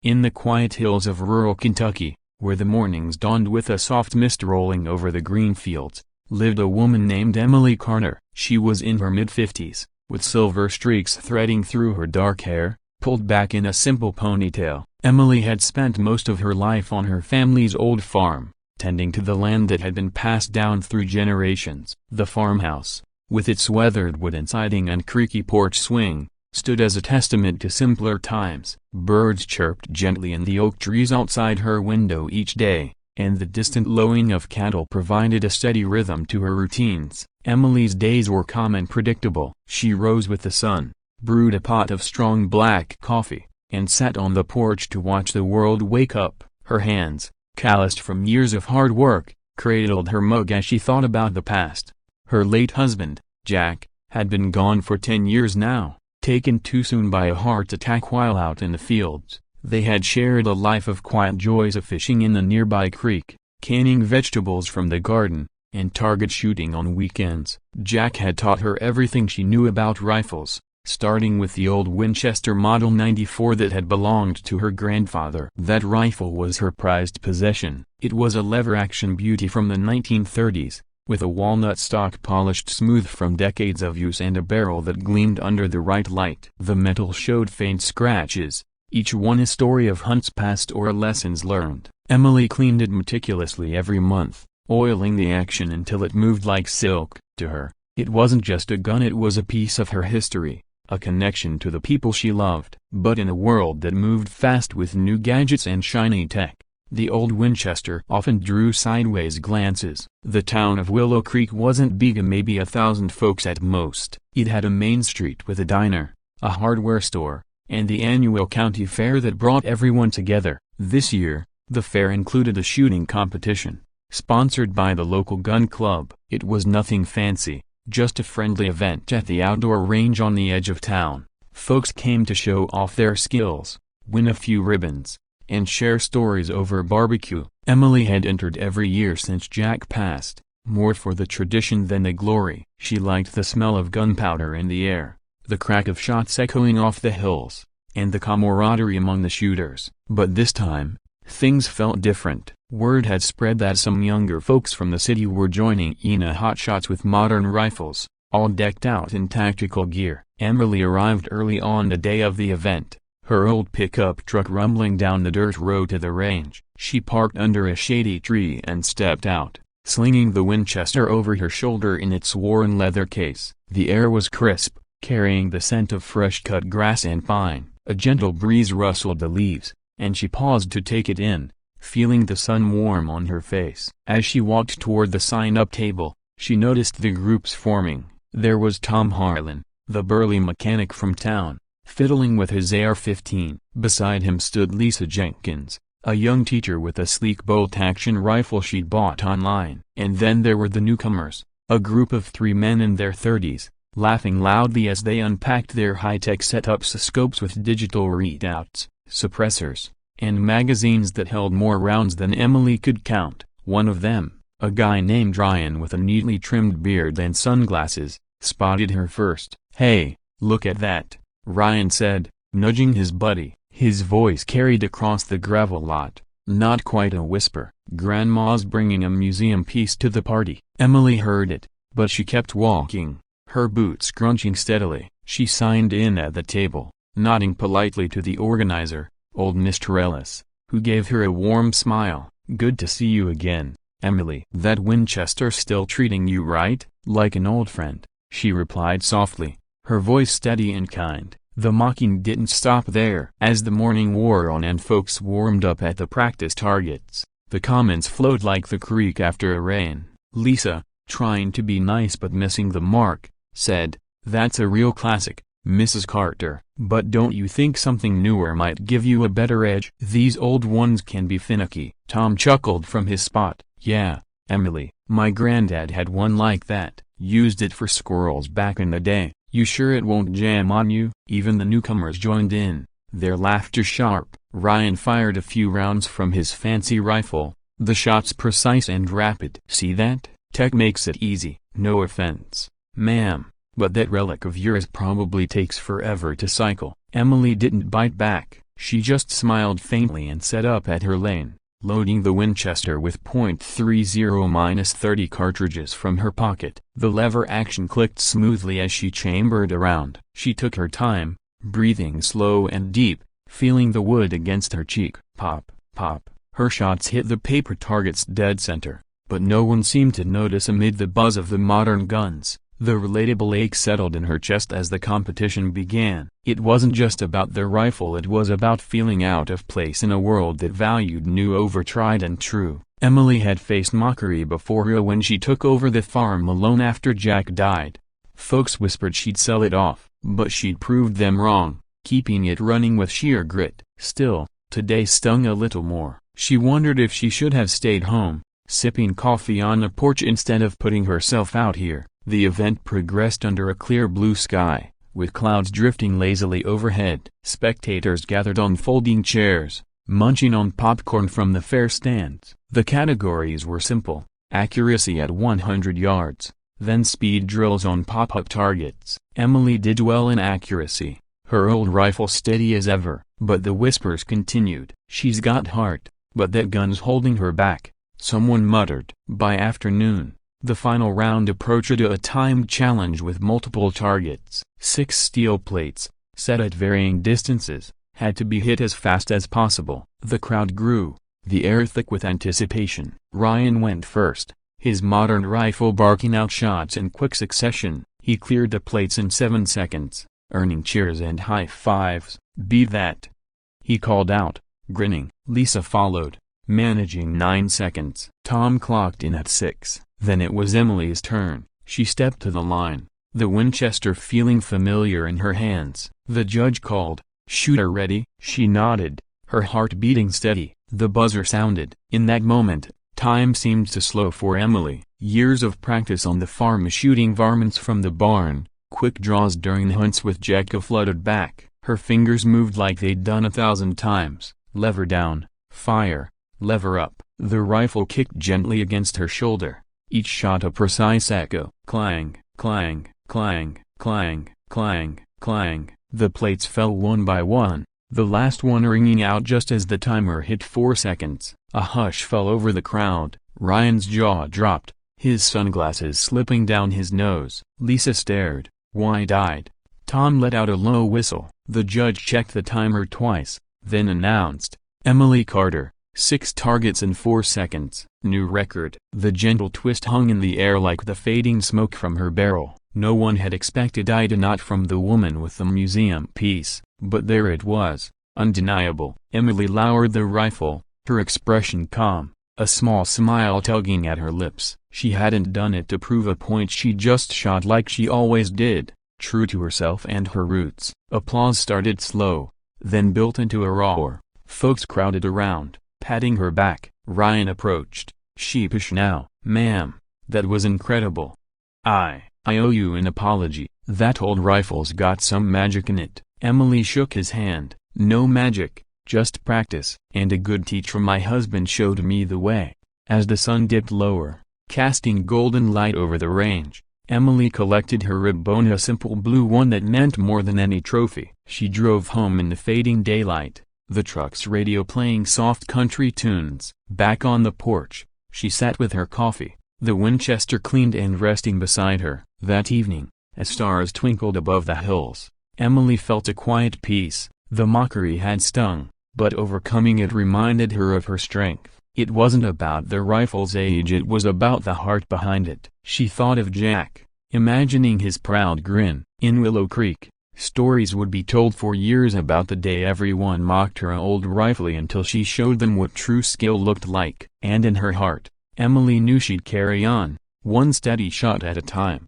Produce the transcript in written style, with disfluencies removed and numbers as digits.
In the quiet hills of rural Kentucky, where the mornings dawned with a soft mist rolling over the green fields, lived a woman named Emily Carter. She was in her mid-50s, with silver streaks threading through her dark hair, pulled back in a simple ponytail. Emily had spent most of her life on her family's old farm, tending to the land that had been passed down through generations. The farmhouse, with its weathered wooden siding and creaky porch swing, stood as a testament to simpler times. Birds chirped gently in the oak trees outside her window each day, and the distant lowing of cattle provided a steady rhythm to her routines. Emily's days were calm and predictable. She rose with the sun, brewed a pot of strong black coffee, and sat on the porch to watch the world wake up. Her hands, calloused from years of hard work, cradled her mug as she thought about the past. Her late husband, Jack, had been gone for 10 years now, taken too soon by a heart attack while out in the fields. They had shared a life of quiet joys of fishing in the nearby creek, canning vegetables from the garden, and target shooting on weekends. Jack had taught her everything she knew about rifles, starting with the old Winchester Model 94 that had belonged to her grandfather. That rifle was her prized possession. It was a lever-action beauty from the 1930s, with a walnut stock polished smooth from decades of use and a barrel that gleamed under the right light. The metal showed faint scratches, each one a story of hunts past or lessons learned. Emily cleaned it meticulously every month, oiling the action until it moved like silk. To her, it wasn't just a gun, it was a piece of her history, a connection to the people she loved. But in a world that moved fast with new gadgets and shiny tech, the old Winchester often drew sideways glances. The town of Willow Creek wasn't big, maybe 1,000 folks at most. It had a main street with a diner, a hardware store, and the annual county fair that brought everyone together. This year, the fair included a shooting competition, sponsored by the local gun club. It was nothing fancy, just a friendly event at the outdoor range on the edge of town. Folks came to show off their skills, win a few ribbons, and share stories over barbecue. Emily had entered every year since Jack passed, more for the tradition than the glory. She liked the smell of gunpowder in the air, the crack of shots echoing off the hills, and the camaraderie among the shooters. But this time, things felt different. Word had spread that some younger folks from the city were joining in a hotshots with modern rifles, all decked out in tactical gear. Emily arrived early on the day of the event, her old pickup truck rumbling down the dirt road to the range. She parked under a shady tree and stepped out, slinging the Winchester over her shoulder in its worn leather case. The air was crisp, carrying the scent of fresh-cut grass and pine. A gentle breeze rustled the leaves, and she paused to take it in, feeling the sun warm on her face. As she walked toward the sign-up table, she noticed the groups forming. There was Tom Harlan, the burly mechanic from town, fiddling with his AR-15. Beside him stood Lisa Jenkins, a young teacher with a sleek bolt-action rifle she'd bought online. And then there were the newcomers, a group of 3 men in their 30s, laughing loudly as they unpacked their high-tech setups, scopes with digital readouts, suppressors, and magazines that held more rounds than Emily could count. One of them, a guy named Ryan with a neatly trimmed beard and sunglasses, spotted her first. "Hey, look at that," Ryan said, nudging his buddy. His voice carried across the gravel lot, not quite a whisper. "Grandma's bringing a museum piece to the party." Emily heard it, but she kept walking, her boots crunching steadily. She signed in at the table, nodding politely to the organizer, old Mr. Ellis, who gave her a warm smile. "Good to see you again, Emily." "That Winchester still treating you right, like an old friend?" she replied softly, her voice steady and kind. The mocking didn't stop there. As the morning wore on and folks warmed up at the practice targets, the comments flowed like the creek after a rain. Lisa, trying to be nice but missing the mark, said, "That's a real classic, Mrs. Carter. But don't you think something newer might give you a better edge?" "These old ones can be finicky." Tom chuckled from his spot. "Yeah, Emily, my granddad had one like that. Used it for squirrels back in the day." "You sure it won't jam on you?" Even the newcomers joined in, their laughter sharp. Ryan fired a few rounds from his fancy rifle, the shots precise and rapid. "See that? Tech makes it easy." "No offense, ma'am, but that relic of yours probably takes forever to cycle." Emily didn't bite back. She just smiled faintly and set up at her lane, loading the Winchester with .30-30 cartridges from her pocket. The lever action clicked smoothly as she chambered around. She took her time, breathing slow and deep, feeling the wood against her cheek. Pop, pop. Her shots hit the paper target's dead center, but no one seemed to notice amid the buzz of the modern guns. The relatable ache settled in her chest as the competition began. It wasn't just about the rifle, it was about feeling out of place in a world that valued new over tried and true. Emily had faced mockery before her when she took over the farm alone after Jack died. Folks whispered she'd sell it off, but she'd proved them wrong, keeping it running with sheer grit. Still, today stung a little more. She wondered if she should have stayed home, sipping coffee on a porch instead of putting herself out here. The event progressed under a clear blue sky, with clouds drifting lazily overhead. Spectators gathered on folding chairs, munching on popcorn from the fair stands. The categories were simple: accuracy at 100 yards, then speed drills on pop-up targets. Emily did well in accuracy, her old rifle steady as ever, but the whispers continued. She's got heart, but that gun's holding her back, someone muttered. By afternoon, the final round approached a timed challenge with multiple targets. 6 steel plates, set at varying distances, had to be hit as fast as possible. The crowd grew, the air thick with anticipation. Ryan went first, his modern rifle barking out shots in quick succession. He cleared the plates in 7 seconds, earning cheers and high fives. "Beat that," he called out, grinning. Lisa followed, managing 9 seconds. Tom clocked in at 6. Then it was Emily's turn. She stepped to the line, the Winchester feeling familiar in her hands. The judge called, "Shooter ready?" She nodded, her heart beating steady. The buzzer sounded. In that moment, time seemed to slow for Emily. Years of practice on the farm shooting varmints from the barn, quick draws during hunts with Becca flooded back. Her fingers moved like they'd done 1,000 times. Lever down, fire, lever up. The rifle kicked gently against her shoulder, each shot a precise echo. Clang, clang, clang, clang, clang, clang. The plates fell one by one, the last one ringing out just as the timer hit 4 seconds. A hush fell over the crowd. Ryan's jaw dropped, his sunglasses slipping down his nose. Lisa stared, wide-eyed. Tom let out a low whistle. The judge checked the timer twice, then announced, "Emily Carter, 6 targets in 4 seconds. New record." The gentle twist hung in the air like the fading smoke from her barrel. No one had expected Ida, not from the woman with the museum piece, but there it was, undeniable. Emily lowered the rifle, her expression calm, a small smile tugging at her lips. She hadn't done it to prove a point, she just shot like she always did, true to herself and her roots. Applause started slow, then built into a roar. Folks crowded around, patting her back. Ryan approached, sheepish now. "Ma'am, that was incredible. I owe you an apology. That old rifle's got some magic in it." Emily shook his hand. "No magic, just practice. And a good teacher. My husband showed me the way." As the sun dipped lower, casting golden light over the range, Emily collected her ribbon, a simple blue one that meant more than any trophy. She drove home in the fading daylight, the truck's radio playing soft country tunes. Back on the porch, she sat with her coffee, the Winchester cleaned and resting beside her. That evening, as stars twinkled above the hills, Emily felt a quiet peace. The mockery had stung, but overcoming it reminded her of her strength. It wasn't about the rifle's age, it was about the heart behind it. She thought of Jack, imagining his proud grin. In Willow Creek, stories would be told for years about the day everyone mocked her old rifle until she showed them what true skill looked like. And in her heart, Emily knew she'd carry on, one steady shot at a time.